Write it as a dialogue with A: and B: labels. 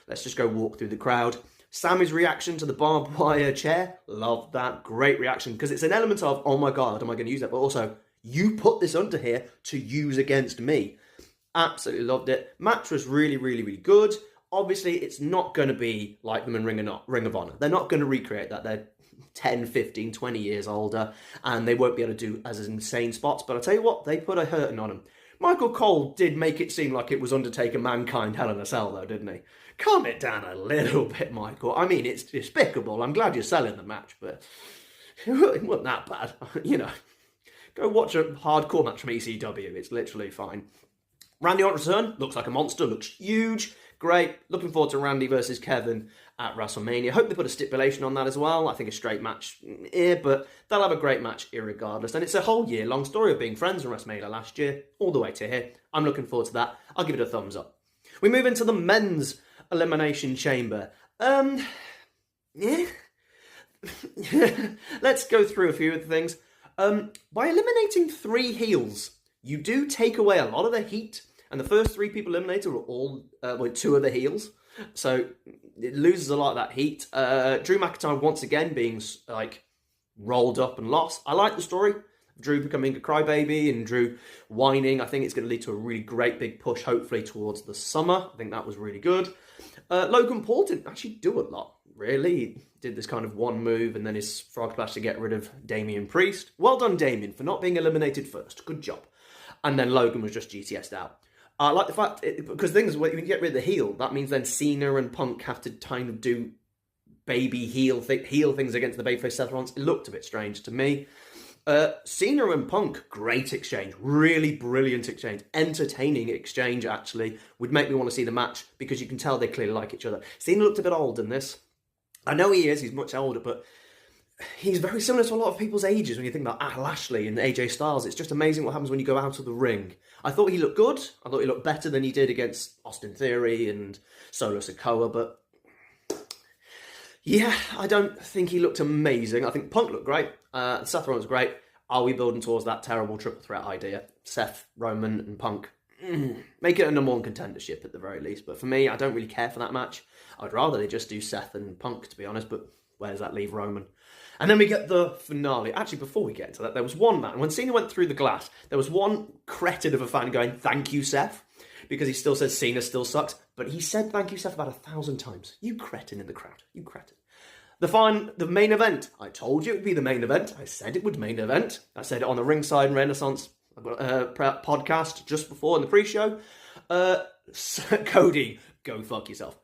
A: Let's just go walk through the crowd. Sammy's reaction to the barbed wire chair, love that. Great reaction, because it's an element of, oh my God, am I going to use that? But also, you put this under here to use against me. Absolutely loved it. Match was really, really, really good. Obviously, it's not going to be like them in Ring of Honor. They're not going to recreate that. They're 10, 15, 20 years older, and they won't be able to do as insane spots. But I'll tell you what, they put a hurting on him. Michael Cole did make it seem like it was Undertaker Mankind Hell in a Cell, though, didn't he? Calm it down a little bit, Michael. I mean, it's despicable. I'm glad you're selling the match, but it wasn't that bad. You know, go watch a hardcore match from ECW. It's literally fine. Randy Orton's return looks like a monster, looks huge. Great. Looking forward to Randy versus Kevin at WrestleMania. Hope they put a stipulation on that as well. I think a straight match here, but they'll have a great match irregardless. And it's a whole year-long story of being friends from WrestleMania last year, all the way to here. I'm looking forward to that. I'll give it a thumbs up. We move into the men's Elimination Chamber. Yeah. Let's go through a few of the things. By eliminating 3 heels, you do take away a lot of the heat. And the first 3 people eliminated were all 2 of the heels. So it loses a lot of that heat. Drew McIntyre once again being like rolled up and lost. I like the story. Drew becoming a crybaby and Drew whining. I think it's going to lead to a really great big push, hopefully, towards the summer. I think that was really good. Logan Paul didn't actually do a lot, really. He did this kind of one move and then his frog splash to get rid of Damian Priest. Well done, Damian, for not being eliminated first. Good job. And then Logan was just GTS'd out. I like the fact, because things, when you get rid of the heel, that means then Cena and Punk have to kind of do baby heel things against the babyface Seth Rollins. It looked a bit strange to me. Cena and Punk, great exchange. Really brilliant exchange. Entertaining exchange, actually. Would make me want to see the match, because you can tell they clearly like each other. Cena looked a bit old in this. I know he is, he's much older, but he's very similar to a lot of people's ages when you think about Lashley and AJ Styles. It's just amazing what happens when you go out of the ring. I thought he looked good. I thought he looked better than he did against Austin Theory and Solo Sikoa, but yeah, I don't think he looked amazing. I think Punk looked great. Seth Rollins was great. Are we building towards that terrible triple threat idea? Seth, Roman, and Punk. Make it a number 1 contendership at the very least. But for me, I don't really care for that match. I'd rather they just do Seth and Punk, to be honest. But where does that leave Roman? And then we get the finale. Actually, before we get into that, there was one man. When Cena went through the glass, there was one cretin of a fan going, "Thank you, Seth," because he still says Cena still sucks. But he said "thank you, Seth" about 1,000 times. You cretin in the crowd. You cretin. The main event. I told you it would be the main event. I said it would main event. I said it on the Ringside and Renaissance podcast just before in the pre-show. Cody, go fuck yourself.